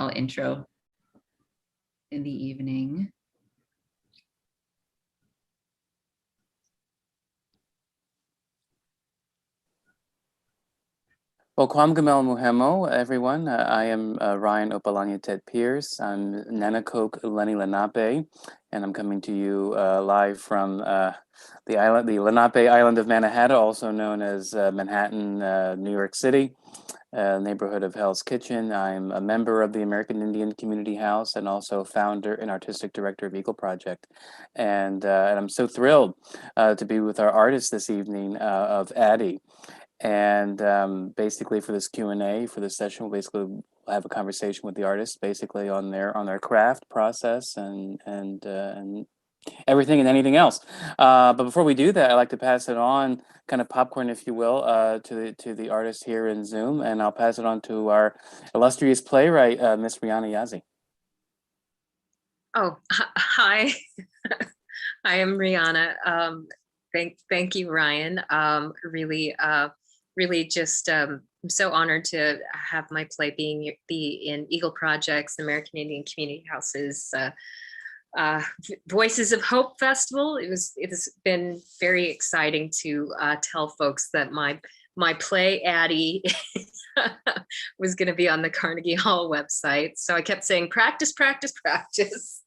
I'll intro in the evening. Well, Kwam Gamel Muhemo, everyone. I am Ryan Opalanya Ted Pierce. I'm Nanakok Lenni Lenape, and I'm coming to you live from the Lenape Island of Manhattan, also known as Manhattan, New York City, neighborhood of Hell's Kitchen. I'm a member of the American Indian Community House and also founder and artistic director of Eagle Project. And I'm so thrilled to be with our artist this evening of Addie. And basically for this Q&A, for this session, we'll basically have a conversation with the artists basically on their craft process and everything and anything else. But before we do that, I'd like to pass it on, kind of popcorn, if you will, to the artist here in Zoom, and I'll pass it on to our illustrious playwright, Miss Rihanna Yazzie. Oh, hi. I am Rihanna. Thank you, Ryan. Really just I'm so honored to have my play be in Eagle Project's American Indian Community House's Voices of Hope Festival. It has been very exciting to tell folks that my play Addie was going to be on the Carnegie Hall website. So I kept saying practice, practice, practice.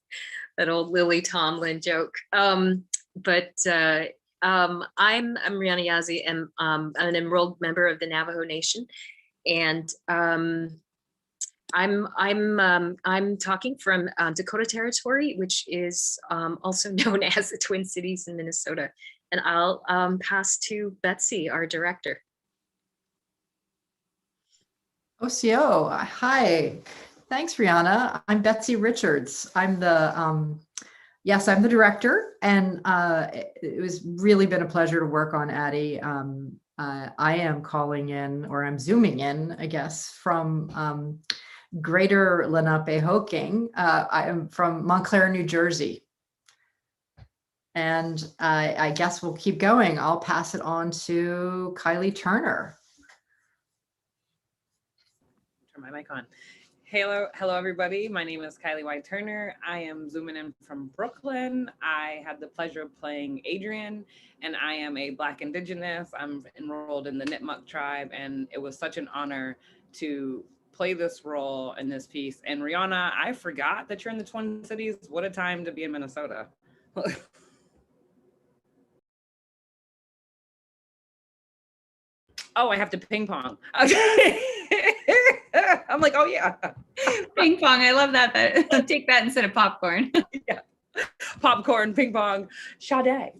That old Lily Tomlin joke. I'm Rihanna Yazzie, and I'm an enrolled member of the Navajo Nation, and I'm talking from Dakota Territory, which is also known as the Twin Cities in Minnesota. And I'll pass to Betsy, our director. OCO, hi. Thanks, Rihanna. I'm Betsy Richards. I'm the I'm the director, and it was really been a pleasure to work on Addie. I am calling in, or I'm zooming in, I guess, from Greater Lenapehoking. I am from Montclair, New Jersey. And I guess we'll keep going. I'll pass it on to Kylie Turner. Turn my mic on. Hello, everybody. My name is Kylie White Turner. I am zooming in from Brooklyn. I had the pleasure of playing Adrian, and I am a Black Indigenous. I'm enrolled in the Nipmuc tribe, and it was such an honor to play this role in this piece. And Rihanna, I forgot that you're in the Twin Cities. What a time to be in Minnesota. Oh, I have to ping pong. Okay. I'm like, oh yeah. Ping pong, I love that. Take that instead of popcorn. Yeah. Popcorn, ping pong, Sade.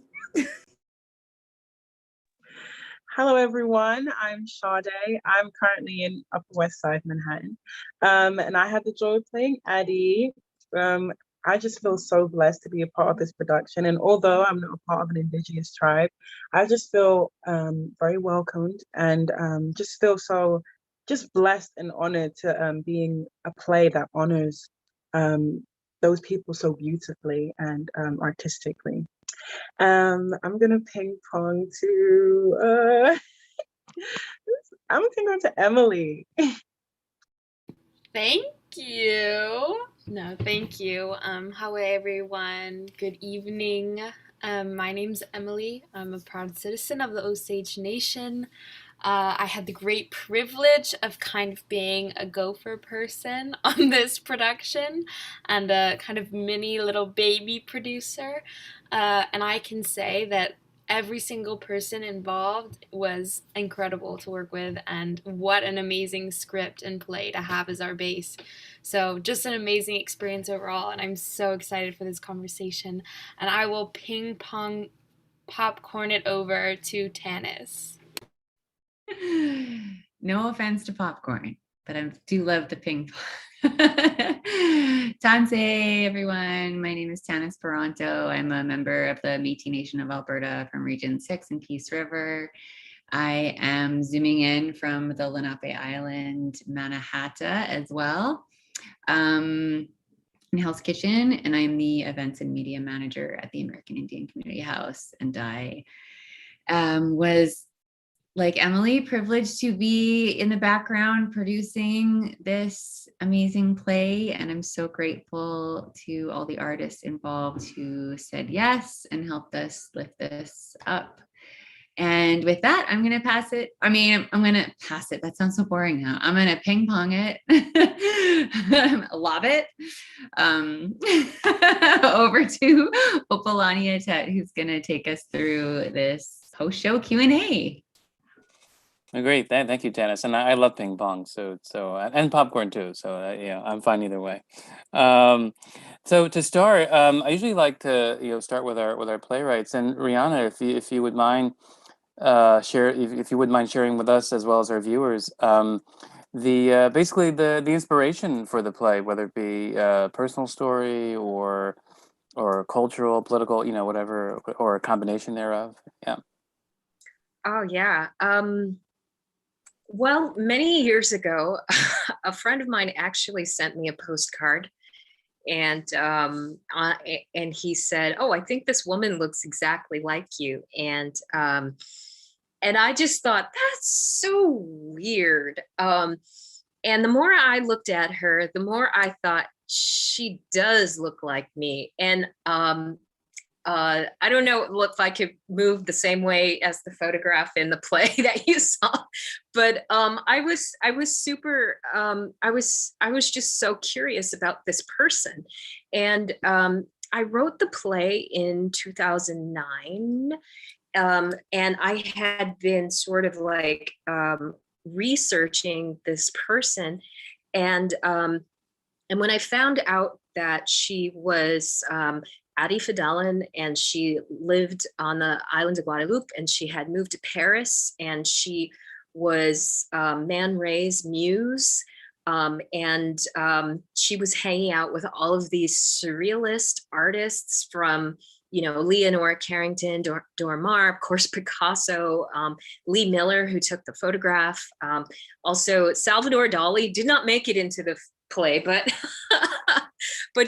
Hello, everyone. I'm Sade. I'm currently in Upper West Side, Manhattan. And I had the joy of playing Addie. I just feel so blessed to be a part of this production. And although I'm not a part of an Indigenous tribe, I just feel very welcomed and just feel so blessed and honored to being a play that honors those people so beautifully and artistically. I'm gonna ping pong to Emily. Thank you. No, thank you. Hello, everyone. Good evening. My name's Emily. I'm a proud citizen of the Osage Nation. I had the great privilege of kind of being a gopher person on this production and a kind of mini little baby producer. And I can say that every single person involved was incredible to work with, and what an amazing script and play to have as our base. So just an amazing experience overall, and I'm so excited for this conversation. And I will ping pong popcorn it over to Tanis. No offense to popcorn, but I do love the ping pong. Tanse, everyone. My name is Tanis Paranto. I'm a member of the Métis Nation of Alberta from Region 6 in Peace River. I am zooming in from the Lenape Island, Mannahatta as well, in Hell's Kitchen, and I'm the events and media manager at the American Indian Community House. And I was like Emily, privileged to be in the background producing this amazing play. And I'm so grateful to all the artists involved who said yes and helped us lift this up. And with that, I'm going to pass it. I'm going to pass it. That sounds so boring now. I'm going to ping pong it. Love it. Over to Opalania Tet, who's going to take us through this post-show Q&A. Great, thank you, Tanis. And I love ping pong, so and popcorn too. So yeah, I'm fine either way. So to start, I usually like to start with our playwrights. And Rihanna, if you would mind if you wouldn't mind sharing with us as well as our viewers the basically the inspiration for the play, whether it be a personal story or cultural, political, whatever, or a combination thereof. Yeah. Oh yeah. Well, many years ago, a friend of mine actually sent me a postcard, and he said, "Oh, I think this woman looks exactly like you." And I just thought, that's so weird. And the more I looked at her, the more I thought she does look like me. And I don't know if I could move the same way as the photograph in the play that you saw, but I was super, I was just so curious about this person. And I wrote the play in 2009. And I had been sort of like researching this person. And when I found out that she was Addie Fidelin, and she lived on the island of Guadeloupe, and she had moved to Paris, and she was Man Ray's muse. And she was hanging out with all of these surrealist artists from, Leonora Carrington, Dora Maar, of course, Picasso, Lee Miller, who took the photograph. Also, Salvador Dali did not make it into the play, but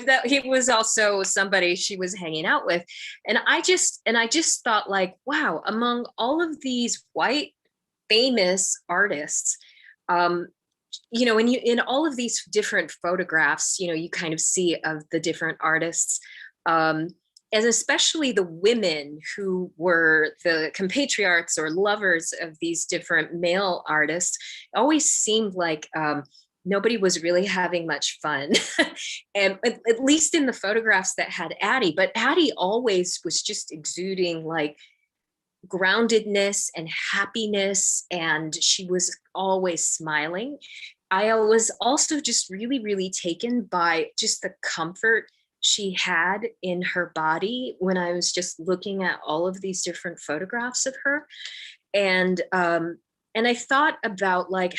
that he was also somebody she was hanging out with. And I just thought, like, wow, among all of these white famous artists, in all of these different photographs, you kind of see of the different artists, and especially the women who were the compatriots or lovers of these different male artists, always seemed like nobody was really having much fun. And at least in the photographs that had Addie, but Addie always was just exuding like groundedness and happiness, and she was always smiling. I was also just really, really taken by just the comfort she had in her body when I was just looking at all of these different photographs of her. And I thought about like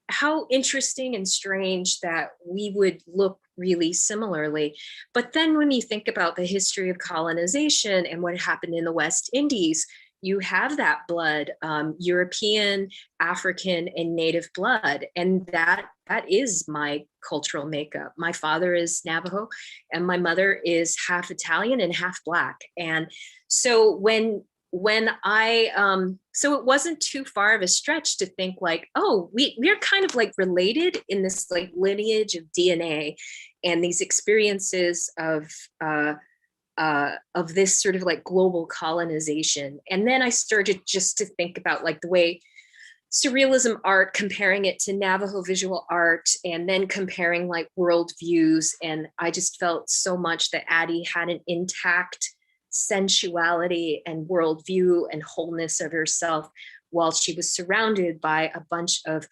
how interesting and strange that we would look really similarly. But then when you think about the history of colonization and what happened in the West Indies, you have that blood, European, African, and Native blood. And that is my cultural makeup. My father is Navajo, and my mother is half Italian and half Black. And so when I, so it wasn't too far of a stretch to think like, oh, we're kind of like related in this like lineage of DNA and these experiences of this sort of like global colonization. And then I started just to think about like the way surrealism art, comparing it to Navajo visual art, and then comparing like worldviews. And I just felt so much that Addie had an intact sensuality and worldview and wholeness of herself, while she was surrounded by a bunch of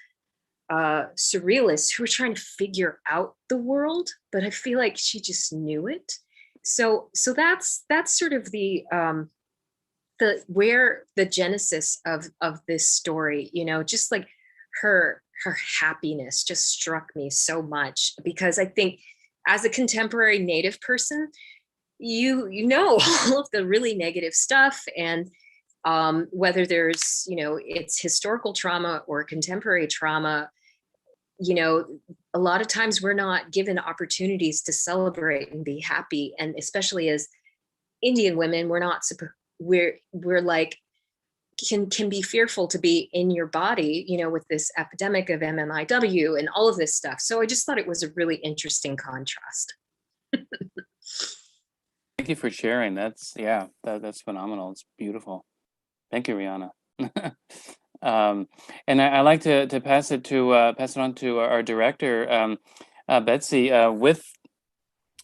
surrealists who were trying to figure out the world, but I feel like she just knew it. So that's sort of the where the genesis of this story, just like her happiness just struck me so much, because I think as a contemporary Native person, you know all of the really negative stuff, and whether there's it's historical trauma or contemporary trauma, a lot of times we're not given opportunities to celebrate and be happy. And especially as Indian women, we're not we're like can be fearful to be in your body, you know, with this epidemic of MMIW and all of this stuff. So I just thought it was a really interesting contrast. Thank you for sharing. That's that's phenomenal. It's beautiful. Thank you, Rihanna. And I like to pass it on to our director, Betsy,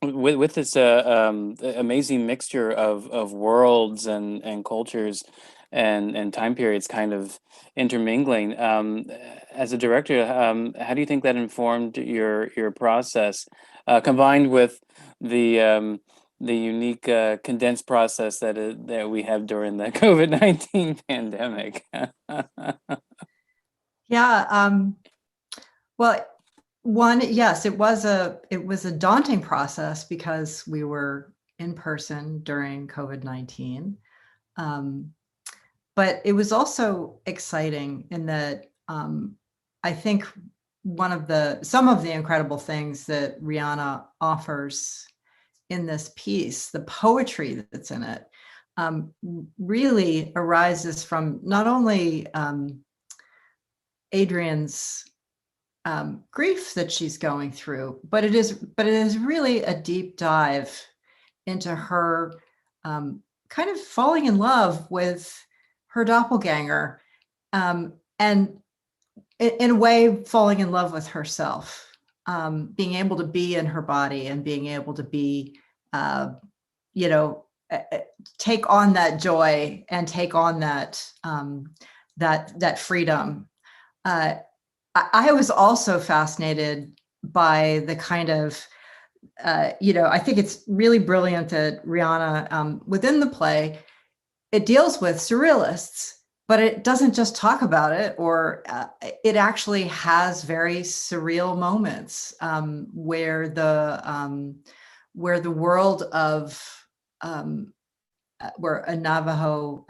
with this amazing mixture of worlds and cultures and time periods kind of intermingling. As a director, how do you think that informed your process, combined with the unique condensed process that we have during the COVID-19 pandemic? Yeah. Well, yes, it was a daunting process because we were in person during COVID-19. But it was also exciting in that I think some of the incredible things that Rihanna offers in this piece, the poetry that's in it, really arises from not only Adrian's grief that she's going through, but it is really a deep dive into her kind of falling in love with her doppelganger, and in a way falling in love with herself, being able to be in her body and being able to be, take on that joy and take on that that freedom. I was also fascinated by the kind of, I think it's really brilliant that Rihanna, within the play, it deals with surrealists, but it doesn't just talk about it, or it actually has very surreal moments where the world of where a Navajo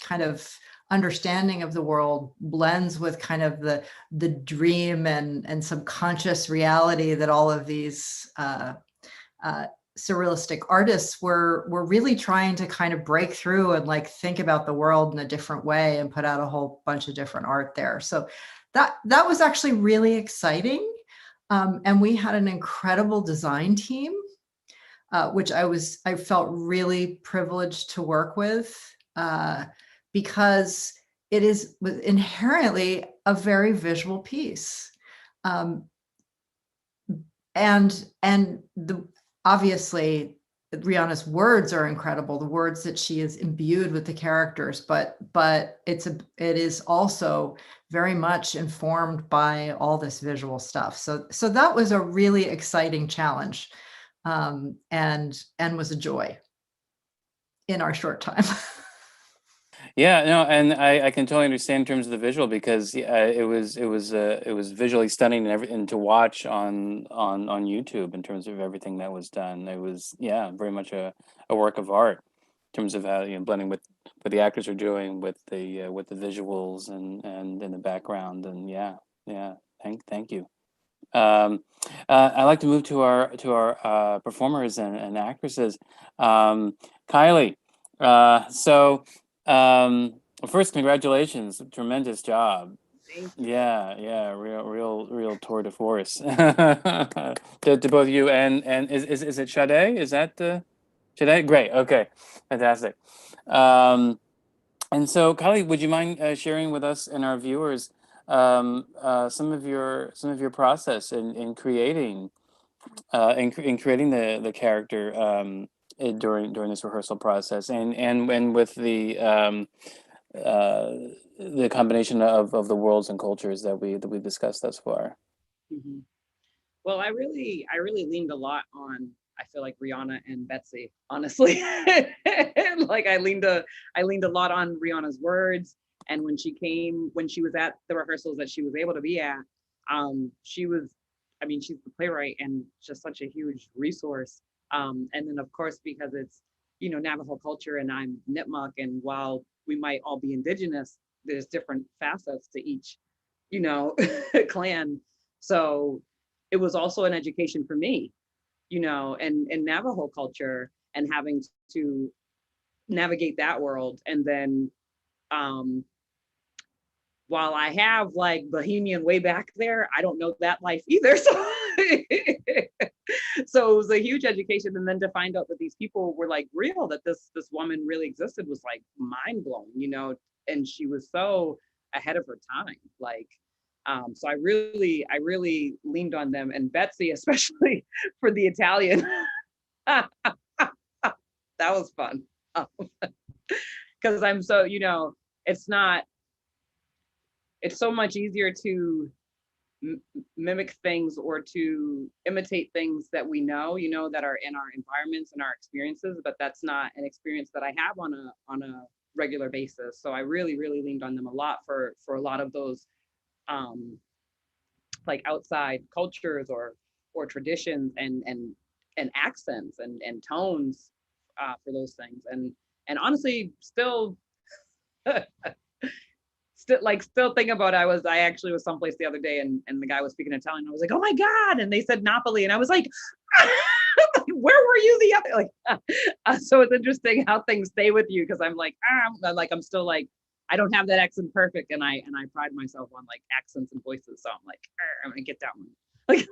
kind of understanding of the world blends with kind of the dream and subconscious reality that all of these surrealistic artists were really trying to kind of break through and like think about the world in a different way and put out a whole bunch of different art there. So that was actually really exciting. And we had an incredible design team, which I felt really privileged to work with, because it is inherently a very visual piece. Obviously, Rihanna's words are incredible, the words that she is imbued with the characters, but it is also very much informed by all this visual stuff. So that was a really exciting challenge, and was a joy in our short time. Yeah, no, and I can totally understand in terms of the visual, because it was visually stunning and to watch on YouTube in terms of everything that was done. It was very much a work of art in terms of how blending with what the actors are doing with the visuals and in the background, and thank you. I'd like to move to our performers and actresses. Kylie, first, congratulations! Tremendous job. Thank you. Yeah, real tour de force to both of you. And is it Sade? Is that Sade? Great. Okay, fantastic. And so, Kylie, would you mind sharing with us and our viewers some of your process in creating the character during this rehearsal process, and with the combination of the worlds and cultures that we discussed thus far? Mm-hmm. Well, I really leaned a lot on, I feel like, Rihanna and Betsy, honestly. Like I leaned a lot on Rihanna's words. And when she was at the rehearsals that she was able to be at, she's the playwright and just such a huge resource. And then of course, because it's, Navajo culture and I'm Nipmuc, and while we might all be indigenous, there's different facets to each, clan. So it was also an education for me, and Navajo culture, and having to navigate that world, and then while I have like Bohemian way back there, I don't know that life either. So, so it was a huge education. And then to find out that these people were like real, that this woman really existed was like mind blowing, you know, and she was so ahead of her time. Like, so I really leaned on them, and Betsy, especially for the Italian. That was fun. Because I'm so, you know, it's so much easier to mimic things or to imitate things that we know, you know, that are in our environments and our experiences, but that's not an experience that I have on a regular basis. So I really leaned on them a lot for a lot of those like outside cultures or traditions and accents and tones for those things. And honestly, still still thinking about it. I actually was someplace the other day, and the guy was speaking Italian. I was like, oh my God. And they said Napoli. And I was like, where were you the other, like, so it's interesting how things stay with you. Cause I'm like, I'm still like, I don't have that accent perfect. And I pride myself on like accents and voices. So I'm like, I'm gonna get that one. Like,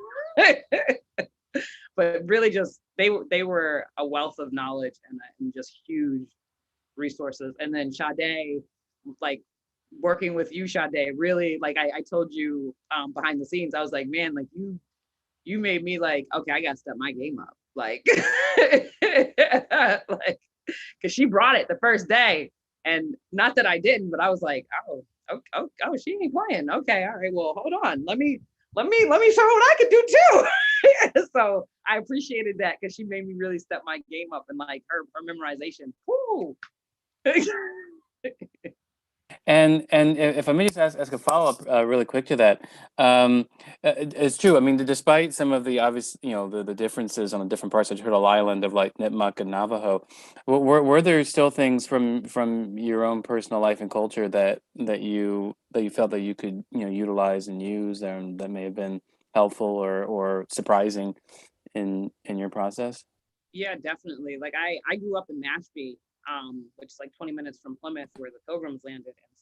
but really just, they were a wealth of knowledge and just huge resources. And then Sade, like, working with you, Sade, really, like I told you behind the scenes, I was like, man, like you made me like, okay, I gotta step my game up. Like, like, cause she brought it the first day. And not that I didn't, but I was like, oh, she ain't playing. Okay, all right, well, hold on. Let me show her what I can do too. So I appreciated that because she made me really step my game up, and like her memorization. Whoo. And if I may just ask a follow-up really quick to that, it's true. I mean, despite some of the obvious, you know, the differences on the different parts of Turtle Island of like Nipmuc and Navajo, were there still things from your own personal life and culture that you felt that you could, you know, utilize and use, and that may have been helpful or surprising in your process? Yeah, definitely. Like I grew up in Mashpee, which is like 20 minutes from Plymouth, where the Pilgrims landed. And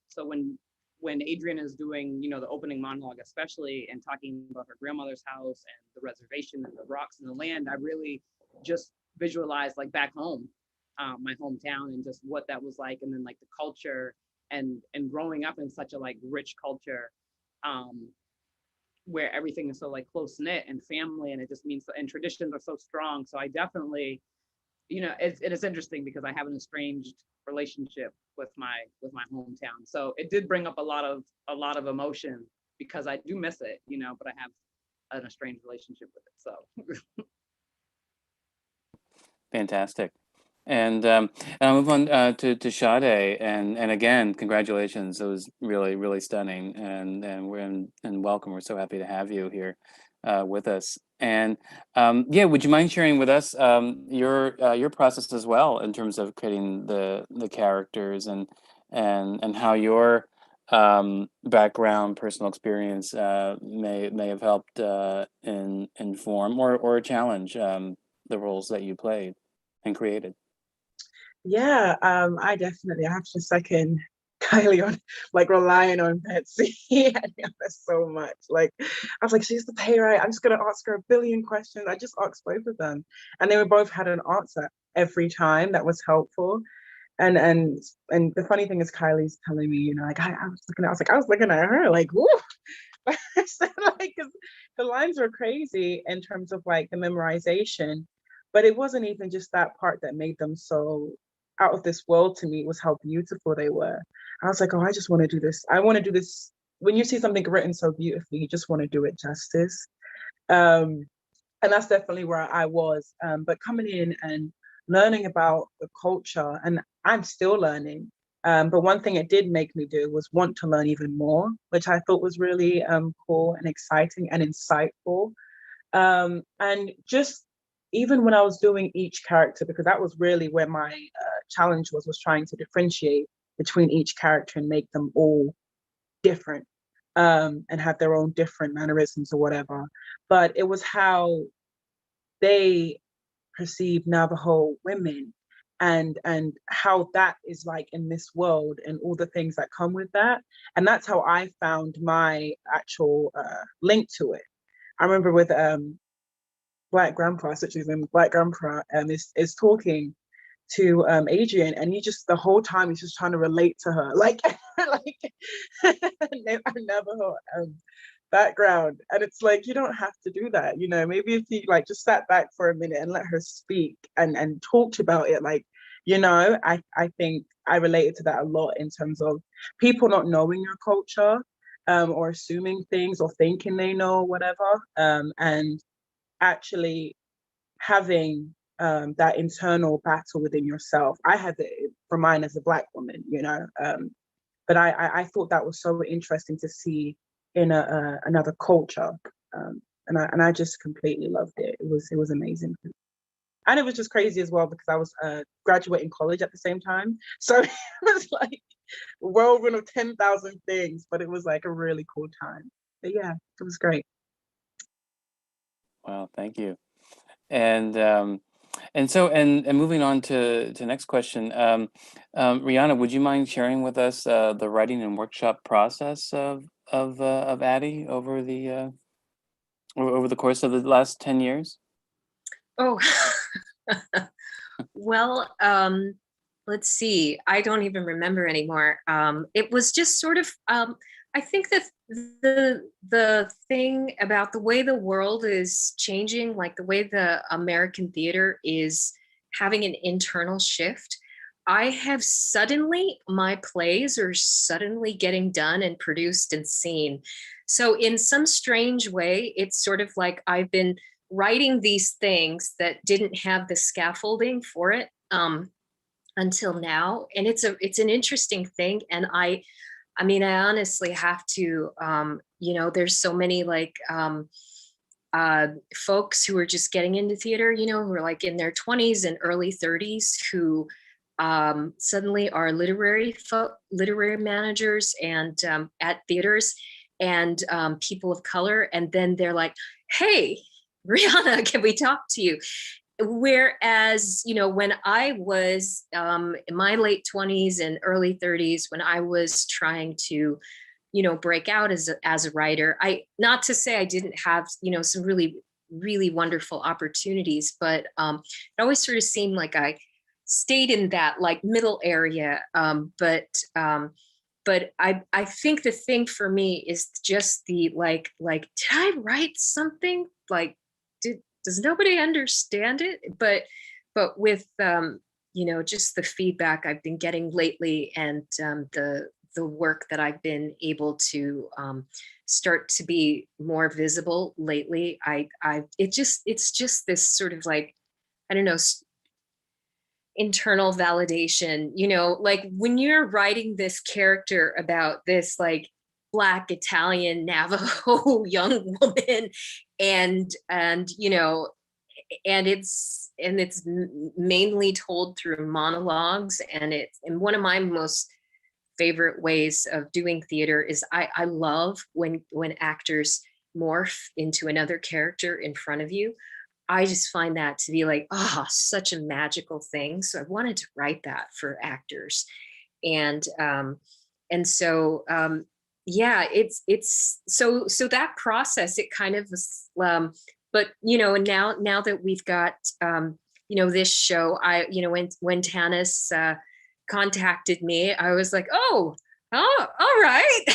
so when Adrian is doing, you know, the opening monologue, especially, and talking about her grandmother's house and the reservation and the rocks and the land, I really just visualized like back home, my hometown, and just what that was like, and then like the culture and growing up in such a like rich culture. Where everything is so like close knit and family, and it just means, and traditions are so strong. So I definitely, you know, it is interesting because I have an estranged relationship with my hometown. So it did bring up a lot of emotion because I do miss it, you know, but I have an estranged relationship with it. So Fantastic. And I'll move on to Sade, and again, congratulations. It was really stunning, and welcome. We're so happy to have you here with us. And yeah, would you mind sharing with us your process as well in terms of creating the characters and how your background, personal experience may have helped inform or challenge the roles that you played and created? Yeah, I have to second Kylie on like relying on Betsy. So much. Like I was like, she's the playwright. I'm just gonna ask her a billion questions. I just asked both of them, and they were both had an answer every time that was helpful. And the funny thing is, Kylie's telling me, you know, like I was looking at her like, whoo. Like, 'cause the lines were crazy in terms of like the memorization, but it wasn't even just that part that made them so out of this world to me. It was how beautiful they were. I was like, oh, I just want to do this. I want to do this. When you see something written so beautifully, you just want to do it justice. And that's definitely where I was. But coming in and learning about the culture, and I'm still learning. But one thing it did make me do was want to learn even more, which I thought was really cool and exciting and insightful. And just even when I was doing each character, because that was really where my challenge was trying to differentiate between each character and make them all different, and have their own different mannerisms or whatever. But it was how they perceive Navajo women and how that is like in this world and all the things that come with that. And that's how I found my actual link to it. I remember with Black Grandpa, such as in Black Grandpa, is talking to Adrian, and he just the whole time he's just trying to relate to her, like like I never background. And it's like, you don't have to do that, you know. Maybe if you like just sat back for a minute and let her speak and talked about it, like, you know, I think I related to that a lot in terms of people not knowing your culture, or assuming things or thinking they know whatever, and actually having that internal battle within yourself. I had it for mine as a Black woman, you know, but I thought that was so interesting to see in another culture, and I just completely loved it. It was amazing, and it was just crazy as well because I was graduating college at the same time, so it was like a whirlwind of 10,000 things, but it was like a really cool time. But yeah, it was great. Wow, thank you. And moving on to next question, Rihanna, would you mind sharing with us the writing and workshop process of Addie over the course of the last 10 years? Oh, well, let's see. I don't even remember anymore. It was just sort of, I think that the thing about the way the world is changing, like the way the American theater is having an internal shift, I have suddenly, my plays are suddenly getting done and produced and seen. So in some strange way, it's sort of like I've been writing these things that didn't have the scaffolding for it until now. And it's an interesting thing. And I mean, I honestly have to, you know, there's so many like folks who are just getting into theater, you know, who are like in their 20s and early 30s, who suddenly are literary managers and at theaters, and people of color. And then they're like, hey, Rihanna, can we talk to you? Whereas, you know, when I was in my late 20s and early 30s, when I was trying to, you know, break out as a writer, not to say I didn't have, you know, some really, really wonderful opportunities, but it always sort of seemed like I stayed in that like middle area. But I think the thing for me is just the like, did I write something? Like, does nobody understand it? But with you know, just the feedback I've been getting lately, and the work that I've been able to start to be more visible lately, it's just this sort of like, I don't know, internal validation, you know, like when you're writing this character about this like Black Italian Navajo young woman, and you know, and it's mainly told through monologues, and one of my most favorite ways of doing theater is I love when actors morph into another character in front of you. I just find that to be like, such a magical thing. So I wanted to write that for actors. And so yeah, it's so that process, it kind of was, but you know, and now that we've got you know, this show, you know, when Tanis contacted me, I was like, oh, all right.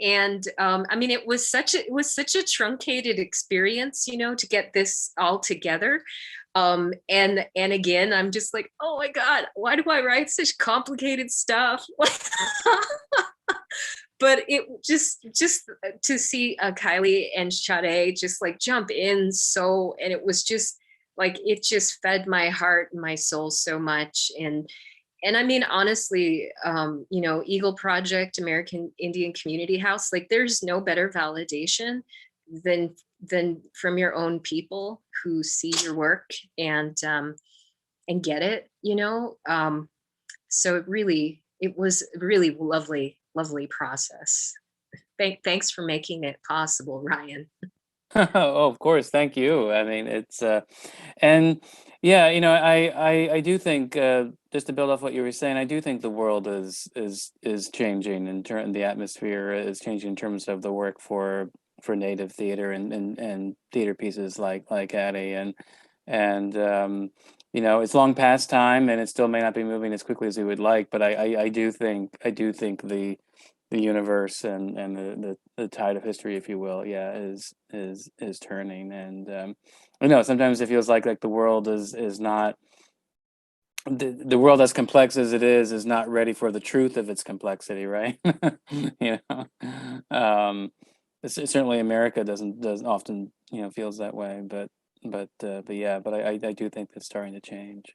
And I mean, it was such a truncated experience, you know, to get this all together. And again, I'm just like, oh my God, why do I write such complicated stuff? But it just to see Kylie and Sade just like jump in, and it was just like, it just fed my heart and my soul so much. And I mean, honestly, you know, Eagle Project, American Indian Community House, like there's no better validation than from your own people who see your work and get it, you know. So it was really lovely process. Thanks for making it possible, Ryan. Oh, of course. Thank you. I mean, it's and yeah, I do think just to build off what you were saying, I do think the world is changing the atmosphere is changing in terms of the work for native theater and theater pieces like Addie and it's long past time and it still may not be moving as quickly as we would like, but I do think the universe and the tide of history, if you will, yeah, is turning. And I know sometimes it feels like the world is not the world as complex as it is not ready for the truth of its complexity, right? you know, certainly America doesn't often feels that way, but yeah, but I do think it's starting to change.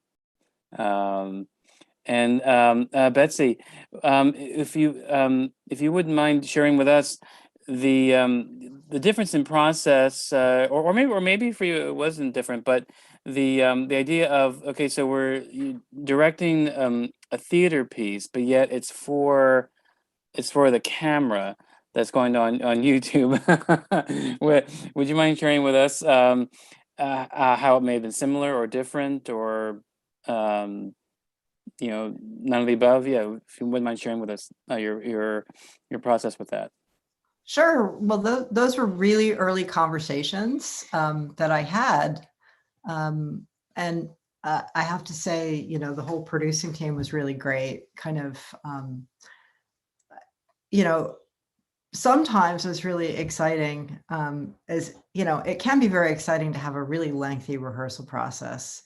Um, and Betsy, if you wouldn't mind sharing with us the difference in process, or maybe for you it wasn't different, but the idea of, okay, so directing a theater piece, but yet it's for the camera that's going on YouTube. Would you mind sharing with us how it may have been similar or different, or none of the above? Yeah, if you wouldn't mind sharing with us your process with that. Sure. Well, those were really early conversations that I had. And I have to say, the whole producing team was really great. Kind of, sometimes it's really exciting, it can be very exciting to have a really lengthy rehearsal process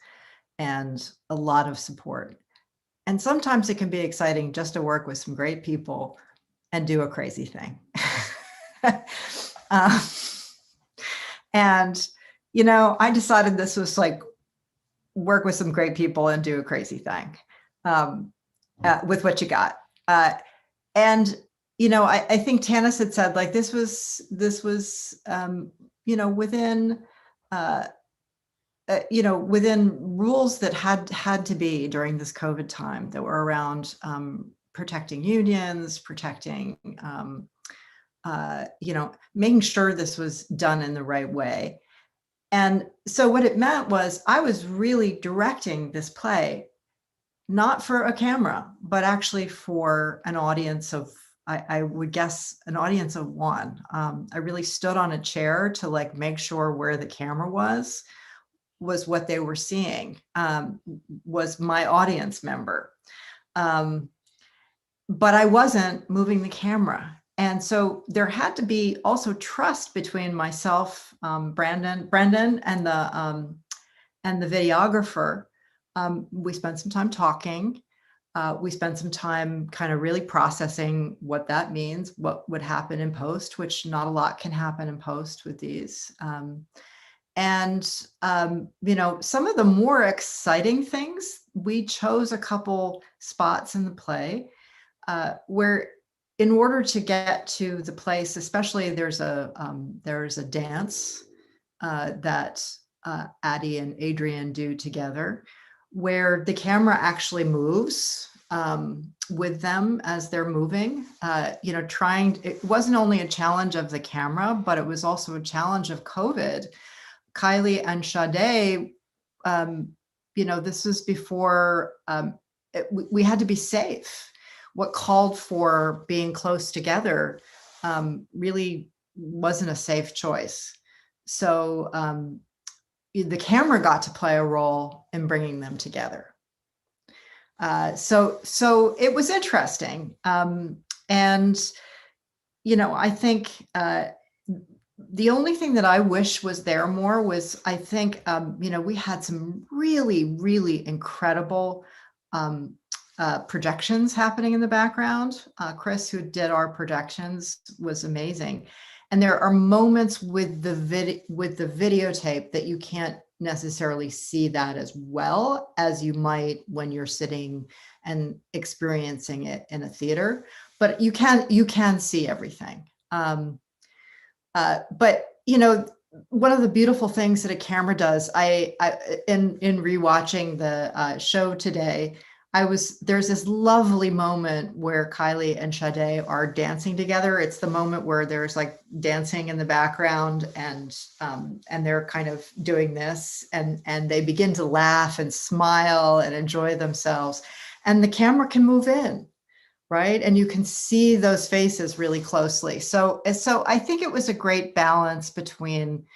and a lot of support. And sometimes it can be exciting just to work with some great people and do a crazy thing. And, I decided this was like work with some great people and do a crazy thing with what you got. And, I think Tanis had said like this was within within rules that had to be during this COVID time that were around protecting unions, protecting, making sure this was done in the right way. And so what it meant was I was really directing this play, not for a camera, but actually for an audience of, I would guess, an audience of one. I really stood on a chair to make sure where the camera was what they were seeing, was my audience member. But I wasn't moving the camera. And so there had to be also trust between myself, Brendan, and the videographer. We spent some time talking. We spent some time kind of really processing what that means, what would happen in post, which not a lot can happen in post with these. And some of the more exciting things, we chose a couple spots in the play where, in order to get to the place, especially there's a dance that Addie and Adrian do together, where the camera actually moves with them as they're moving. It wasn't only a challenge of the camera, but it was also a challenge of COVID. Kylie and Sade, this was before we had to be safe. What called for being close together really wasn't a safe choice. So the camera got to play a role in bringing them together. So it was interesting. And, I think the only thing that I wish was there more was, I think, we had some really, really incredible projections happening in the background. Chris, who did our projections, was amazing. And there are moments with the videotape that you can't necessarily see that as well as you might when you're sitting and experiencing it in a theater. But you can see everything. But one of the beautiful things that a camera does, in rewatching the show today, there's this lovely moment where Kylie and Sade are dancing together. It's the moment where there's like dancing in the background, and they're kind of doing this, and they begin to laugh and smile and enjoy themselves. And the camera can move in, right? And you can see those faces really closely. So I think it was a great balance between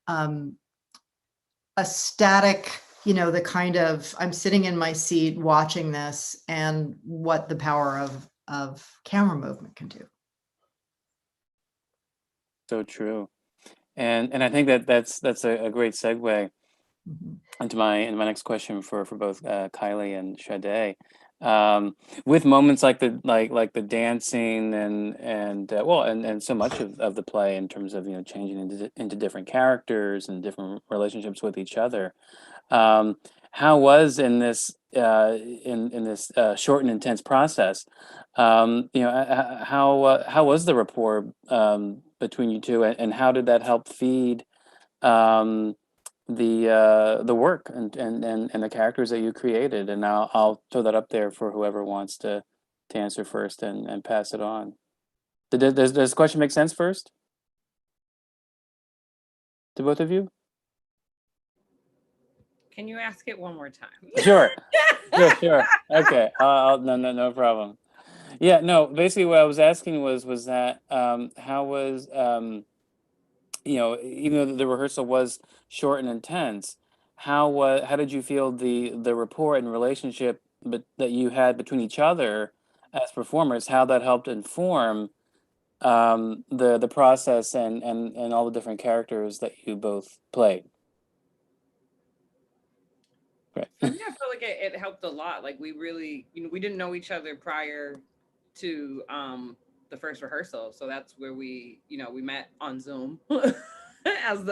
a static, the kind of, I'm sitting in my seat watching this, and what the power of camera movement can do. So true. And I think that's a great segue into my next question for both Kylie and Sade. With moments like the dancing and so much of the play in terms of changing into different characters and different relationships with each other. How was in this short and intense process? How was the rapport between you two, and how did that help feed the work and the characters that you created? And I'll throw that up there for whoever wants to answer first and pass it on. Does this question make sense first to both of you? Can you ask it one more time? Sure. Sure. Okay. No problem. Yeah, no, basically what I was asking was that how was even though the rehearsal was short and intense, how did you feel the rapport and relationship that you had between each other as performers, how that helped inform the process and all the different characters that you both played? Right. For me, I feel like it helped a lot. Like we really, we didn't know each other prior to the first rehearsal, so that's where we met on Zoom, as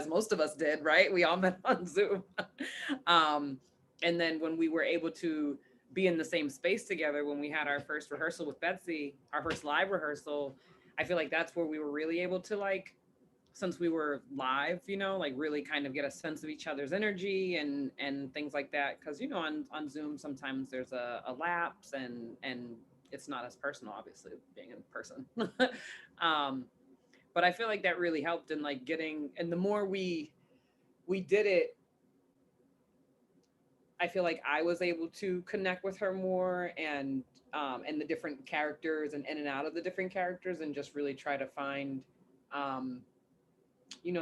most of us did, right? We all met on Zoom, and then when we were able to be in the same space together, when we had our first rehearsal with Betsy, our first live rehearsal, I feel like that's where we were really able to, since we were live, really kind of get a sense of each other's energy and things like that. Because, on Zoom, sometimes there's a lapse and it's not as personal, obviously, being in person. But I feel like that really helped in getting, and the more we did it, I feel like I was able to connect with her more and the different characters and in and out of the different characters, and just really try to find,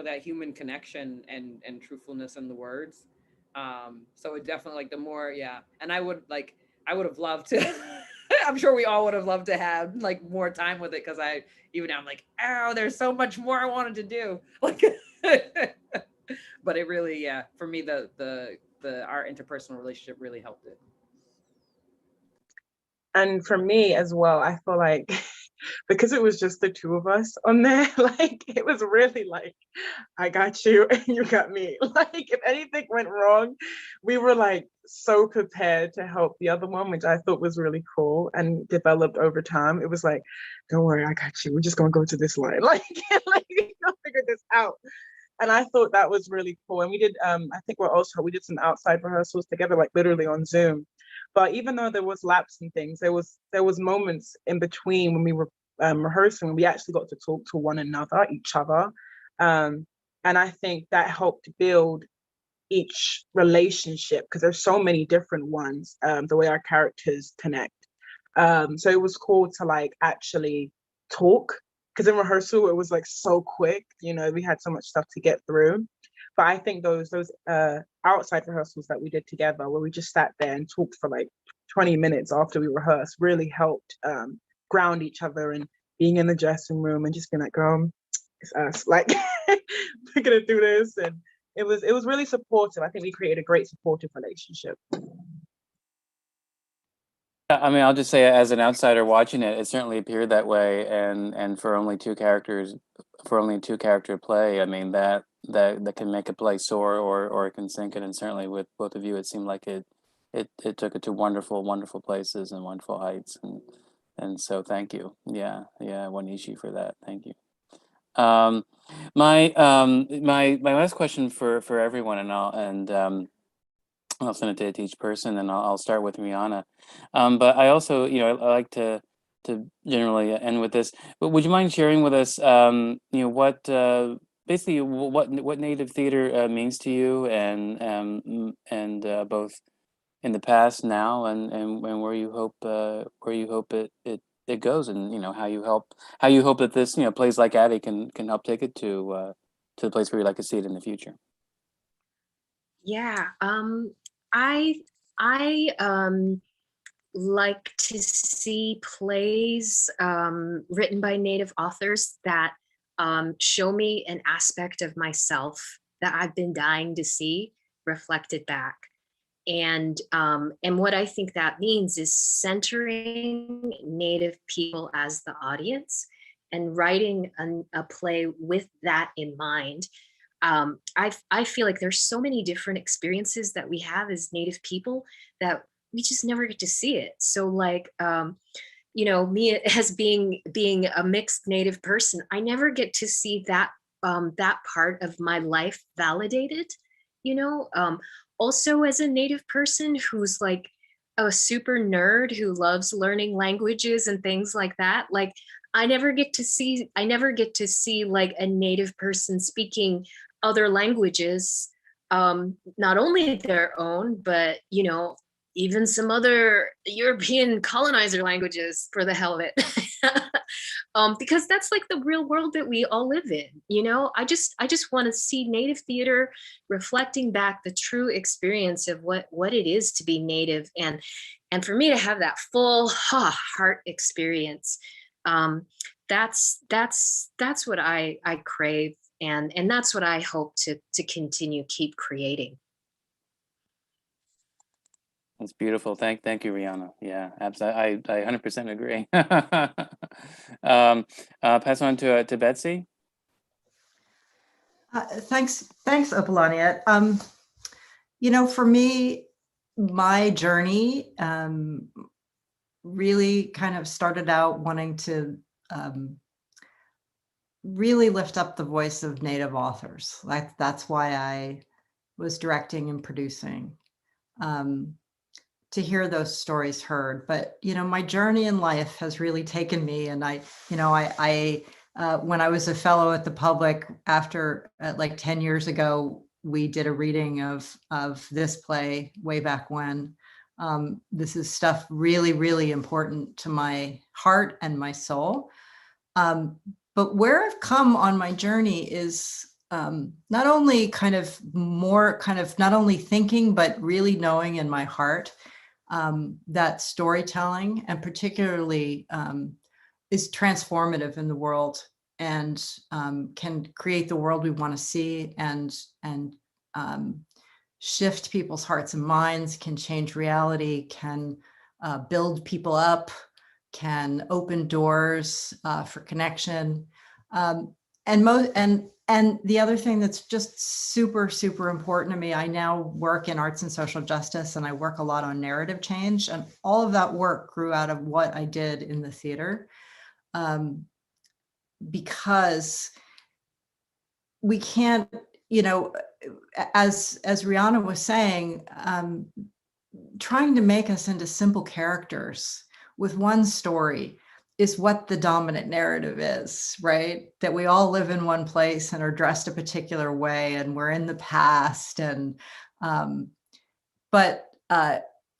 that human connection and truthfulness in the words. So it definitely the more, yeah. And I would have loved to, I'm sure we all would have loved to have more time with it. Cause I'm oh, there's so much more I wanted to do. But it really, yeah, for me, our interpersonal relationship really helped it. And for me as well, I feel like because it was just the two of us on there, it was really I got you and you got me. If anything went wrong, we were so prepared to help the other one, which I thought was really cool and developed over time. It was don't worry, I got you. We're just gonna go to this line. We'll figure this out. And I thought that was really cool. And we did, I think we did some outside rehearsals together, literally on Zoom. But even though there was laps and things, there was moments in between when we were rehearsing, we actually got to talk to one another, each other. And I think that helped build each relationship, because there's so many different ones, the way our characters connect. So it was cool to actually talk, because in rehearsal it was so quick, we had so much stuff to get through. But I think those outside rehearsals that we did together, where we just sat there and talked for 20 minutes after we rehearsed, really helped ground each other, and being in the dressing room and just being girl, it's us, we're gonna do this. And it was really supportive. I think we created a great supportive relationship. I mean, I'll just say, as an outsider watching it, it certainly appeared that way. And for only two character play, I mean, that can make a play soar or it can sink it. And certainly with both of you, it seemed like it took it to wonderful places and wonderful heights. And so thank you. Yeah, Wanishi, for that. Thank you. My last question for everyone, I'll send it to each person, and I'll start with Rihanna. But I also, I like to generally end with this. But would you mind sharing with us, what basically what Native theater means to you, and both in the past, now, and where you hope it goes, and how you hope that this plays like Addie can help take it to the place where you'd like to see it in the future. Yeah, I like to see plays written by Native authors that show me an aspect of myself that I've been dying to see reflected back. And what I think that means is centering Native people as the audience and writing a play with that in mind. I feel like there's so many different experiences that we have as Native people that we just never get to see it. So like, me as being a mixed Native person, I never get to see that part of my life validated. You know, also as a Native person who's like a super nerd who loves learning languages and things like that, like I never get to see like a Native person speaking other languages, not only their own, but even some other European colonizer languages for the hell of it. Because that's like the real world that we all live in. I just want to see Native theater reflecting back the true experience of what it is to be Native, and for me to have that full heart experience. That's what I crave, and that's what I hope to keep creating. That's beautiful. Thank you, Rihanna. Yeah, absolutely. I 100% agree. Pass on to Betsy. Thanks, Apollonia. For me, my journey really kind of started out wanting to really lift up the voice of Native authors. Like that's why I was directing and producing, to hear those stories heard. But my journey in life has really taken me, and I when I was a fellow at the Public, after like 10 years ago, we did a reading of this play way back when. This is stuff really, really important to my heart and my soul. But where I've come on my journey is not only not only thinking, but really knowing in my heart that storytelling, and particularly is transformative in the world, and can create the world we want to see, and shift people's hearts and minds, can change reality, can build people up, can open doors for connection. And the other thing that's just super, super important to me, I now work in arts and social justice, and I work a lot on narrative change, and all of that work grew out of what I did in the theater. Because we can't, as Rihanna was saying, trying to make us into simple characters with one story is what the dominant narrative is, right? That we all live in one place and are dressed a particular way, and we're in the past. And but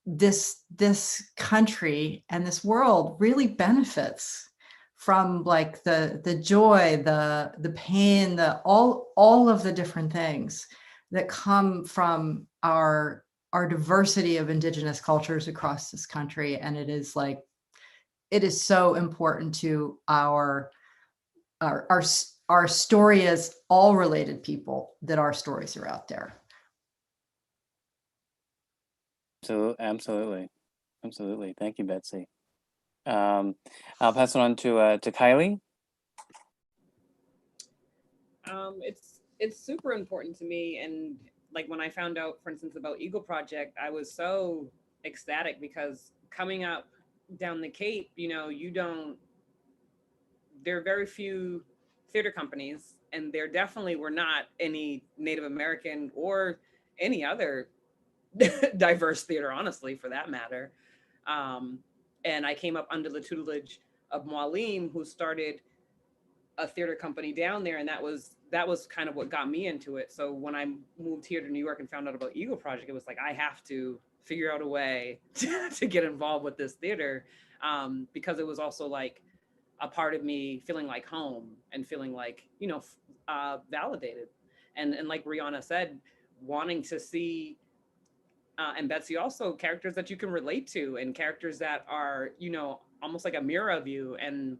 this country and this world really benefits from like the joy, the pain, all of the different things that come from our diversity of Indigenous cultures across this country. And it is so important to our story as all related people, that our stories are out there. So absolutely. Thank you, Betsy. I'll pass it on to Kylie. It's super important to me, and like when I found out, for instance, about Eagle Project, I was so ecstatic, because coming up down the Cape, there are very few theater companies, and there definitely were not any Native American or any other diverse theater, honestly, for that matter. And I came up under the tutelage of Maureen, who started a theater company down there, and that was kind of what got me into it. So when I moved here to New York and found out about Eagle Project, it was like I have to figure out a way to get involved with this theater, because it was also like a part of me feeling like home and feeling like, validated, and like Rihanna said, wanting to see. And Betsy also, characters that you can relate to, and characters that are, almost like a mirror of you. And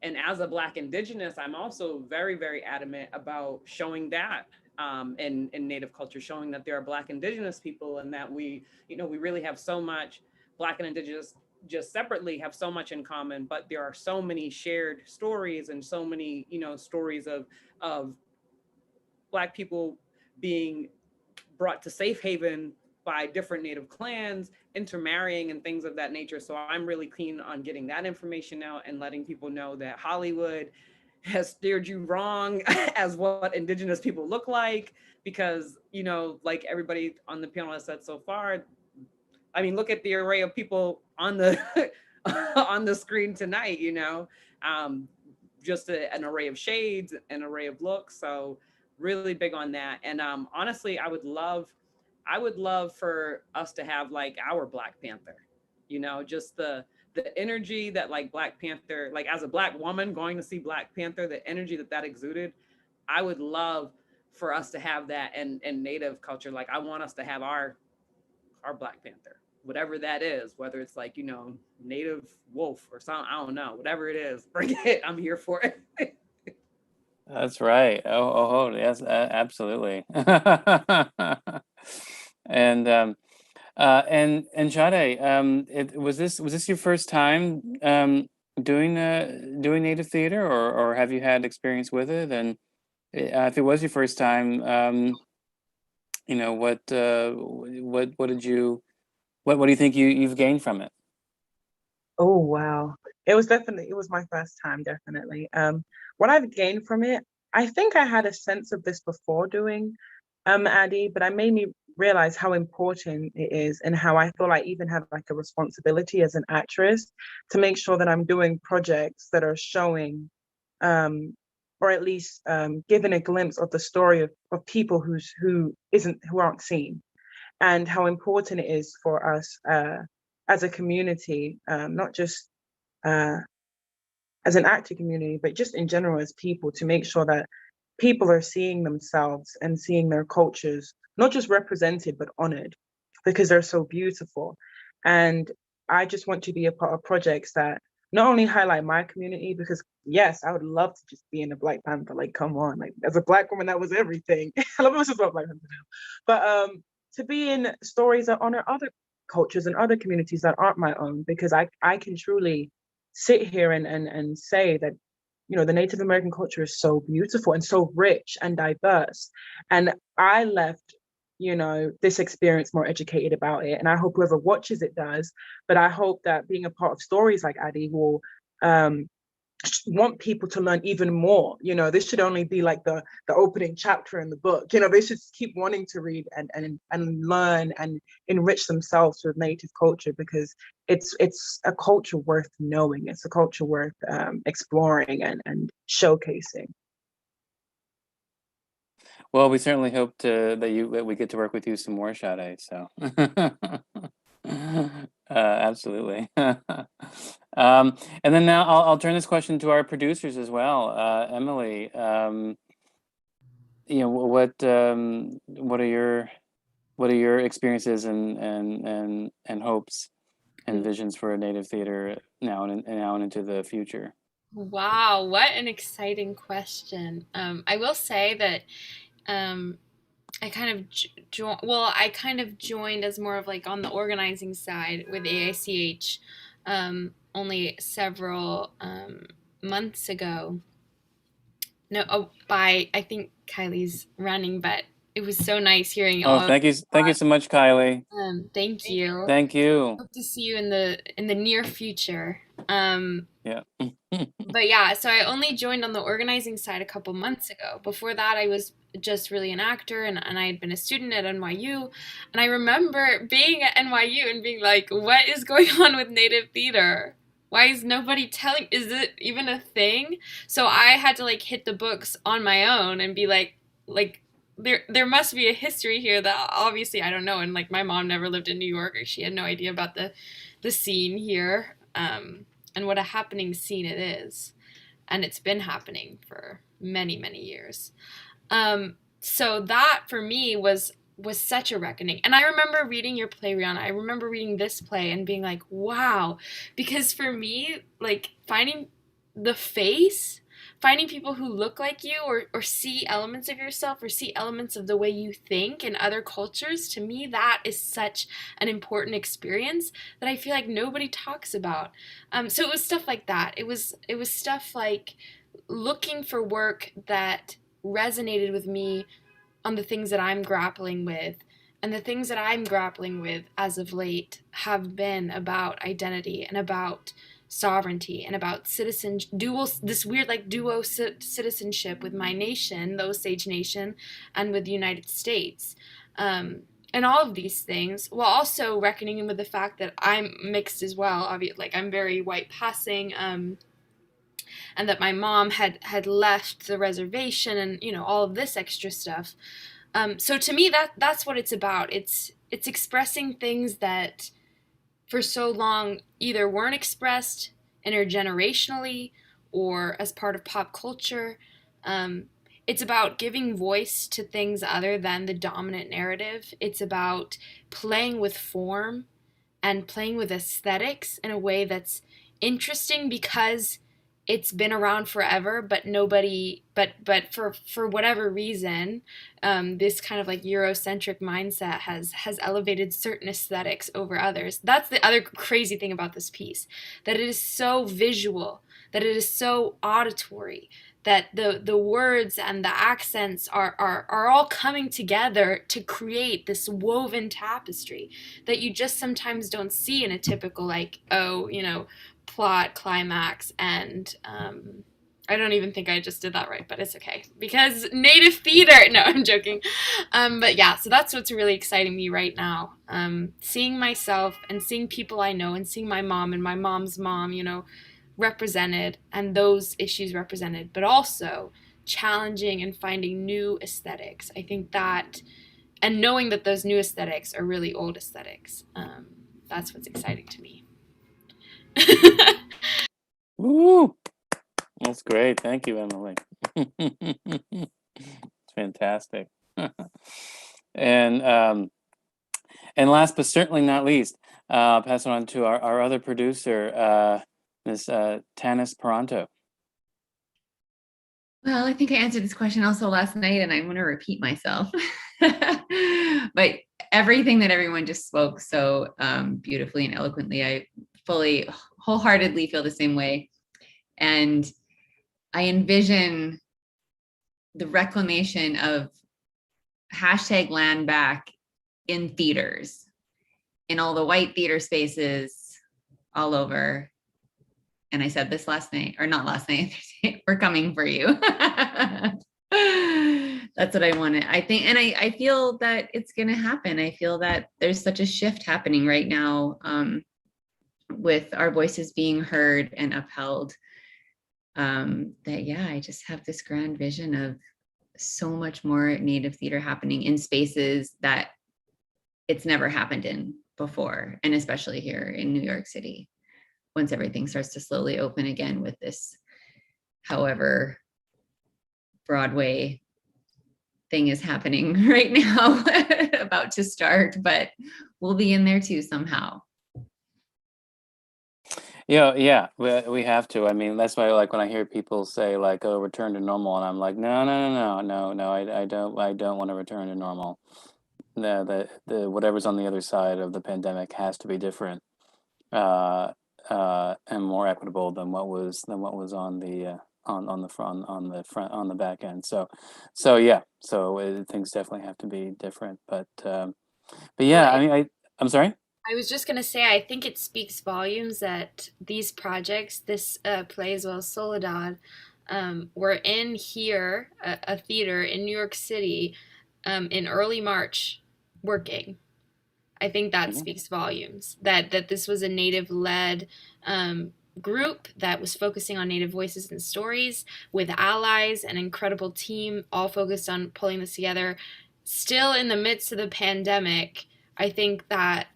as a Black Indigenous, I'm also very, very adamant about showing that, in Native culture, showing that there are Black Indigenous people, and that we really have so much. Black and Indigenous just separately have so much in common, but there are so many shared stories, and so many, stories of Black people being brought to safe haven by different Native clans, intermarrying and things of that nature. So I'm really keen on getting that information out and letting people know that Hollywood has steered you wrong as what Indigenous people look like, because, like everybody on the panel has said so far, I mean, look at the array of people on the on the screen tonight, just an array of shades, an array of looks. So really big on that. And honestly, I would love for us to have like our Black Panther, just the energy that like Black Panther, like as a Black woman going to see Black Panther, the energy that exuded. I would love for us to have that in Native culture. Like I want us to have our Black Panther, whatever that is, whether it's like, Native wolf or something, I don't know, whatever it is, bring it. I'm here for it. That's right. Yes, absolutely. And Sade, was this your first time doing Native theater, or have you had experience with it? And if it was your first time, what do you think you've gained from it? Oh, wow. It was my first time, definitely. What I've gained from it, I think I had a sense of this before doing Addy, but it made me realize how important it is, and how I feel I even have like a responsibility as an actress to make sure that I'm doing projects that are showing, or at least giving a glimpse of the story of people who aren't seen, and how important it is for us as a community, not just as an actor community, but just in general as people, to make sure that people are seeing themselves and seeing their cultures not just represented but honored, because they're so beautiful. And I just want to be a part of projects that not only highlight my community, because yes, I would love to just be in a Black Panther. Like, come on, like as a Black woman, that was everything. I love this is what Black Panther do. But to be in stories that honor other cultures and other communities that aren't my own, because I can truly sit here and say that, the Native American culture is so beautiful and so rich and diverse. And I left, this experience more educated about it. And I hope whoever watches it does. But I hope that being a part of stories like Addy will want people to learn even more. This should only be like the opening chapter in the book. They should keep wanting to read and learn and enrich themselves with Native culture, because it's a culture worth knowing. It's a culture worth exploring and showcasing. Well, we certainly hope that we get to work with you some more, Sade. So, absolutely. And then now I'll turn this question to our producers as well. Emily, what are your experiences and hopes and visions for Native theater now and into the future? Wow, what an exciting question. I will say that I kind of joined as more of like on the organizing side with AICH only several months ago. No, I think Kylie's running, but it was so nice hearing all Oh, thank you so much, Kylie. thank you. Thank you. Hope to see you in the near future. Yeah. But yeah, so I only joined on the organizing side a couple months ago. Before that, I was just really an actor, and I had been a student at NYU. And I remember being at NYU and being like, what is going on with Native theater? Why is nobody telling? Is it even a thing? So I had to like hit the books on my own and be like there must be a history here that obviously I don't know. And like my mom never lived in New York, or she had no idea about the scene here. And what a happening scene it is. And it's been happening for many, many years. So that for me was such a reckoning. And I remember reading your play, Rihanna. I remember reading this play and being like, wow. Because for me, like finding the face, finding people who look like you or see elements of yourself or see elements of the way you think in other cultures, to me, that is such an important experience that I feel like nobody talks about. So it was stuff like that. It was stuff like looking for work that resonated with me on the things that I'm grappling with. And the things that I'm grappling with as of late have been about identity and about sovereignty and about this weird like duo citizenship with my nation, the Osage Nation, and with the United States. And all of these things, while also reckoning with the fact that I'm mixed as well. Obviously, like I'm very white passing, and that my mom had left the reservation, and all of this extra stuff. So to me, that's what it's about. It's expressing things that for so long either weren't expressed intergenerationally or as part of pop culture. It's about giving voice to things other than the dominant narrative. It's about playing with form and playing with aesthetics in a way that's interesting because it's been around forever, but for whatever reason, this kind of like Eurocentric mindset has elevated certain aesthetics over others. That's the other crazy thing about this piece, that it is so visual, that it is so auditory, that the words and the accents are all coming together to create this woven tapestry that you just sometimes don't see in a typical like, plot, climax, and I don't even think I just did that right, but it's okay because Native theater. No, I'm joking. But yeah, so that's what's really exciting me right now. Seeing myself and seeing people I know and seeing my mom and my mom's mom, represented, and those issues represented, but also challenging and finding new aesthetics. I think that, and knowing that those new aesthetics are really old aesthetics, that's what's exciting to me. Woo! That's great. Thank you, Emily. It's fantastic. And last but certainly not least, pass it on to our other producer, Ms. Tanis Paranto. Well, I think I answered this question also last night, and I'm going to repeat myself. But everything that everyone just spoke so beautifully and eloquently, I fully, wholeheartedly feel the same way. And I envision the reclamation of #land back in theaters, in all the white theater spaces all over. And I said this last night, or not last night, we're coming for you. That's what I wanted. I think, and I feel that it's going to happen. I feel that there's such a shift happening right now with our voices being heard and upheld. That, yeah, I just have this grand vision of so much more Native theater happening in spaces that it's never happened in before, and especially here in New York City, once everything starts to slowly open again with this, however, Broadway thing is happening right now, about to start, but we'll be in there too somehow. Yeah, we have to. I mean, that's why, like, when I hear people say, like, "Oh, return to normal," and I'm like, no, I don't want to return to normal. The whatever's on the other side of the pandemic has to be different, and more equitable than what was on the on the front on the back end. So yeah, so things definitely have to be different. But yeah, I mean, I'm sorry. I was just gonna say, I think it speaks volumes that these projects, this play as well as Soledad, were in here, a theater in New York City, in early March, working. I think that Mhm. speaks volumes. That this was a Native-led group that was focusing on Native voices and stories with allies, an incredible team, all focused on pulling this together. Still in the midst of the pandemic, I think that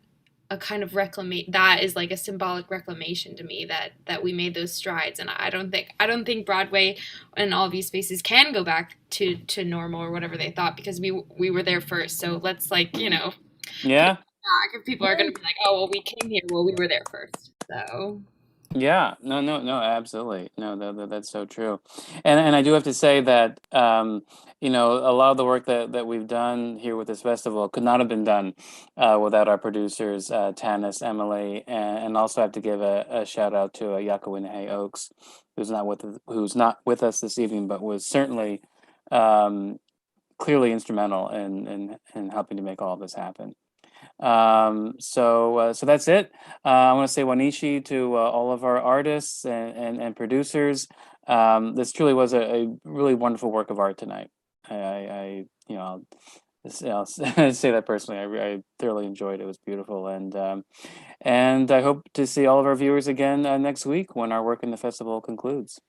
a kind of that is like a symbolic reclamation to me that we made those strides. And I don't think Broadway and all these spaces can go back to normal or whatever they thought, because we were there first. So let's, like, Yeah. back if people are going to be like, oh well, we came here, well, we were there first. So Yeah, no, absolutely. No, that's so true. And I do have to say that you know, a lot of the work that we've done here with this festival could not have been done without our producers, Tanis, Emily, and also have to give a shout out to Yakawinahe Oaks, who's not with us this evening, but was certainly clearly instrumental in helping to make all of this happen. So that's it. I want to say Wanishi to all of our artists and producers. This truly was a really wonderful work of art tonight. I you know, I'll say that personally. I thoroughly enjoyed it. It was beautiful, and I hope to see all of our viewers again next week when our work in the festival concludes.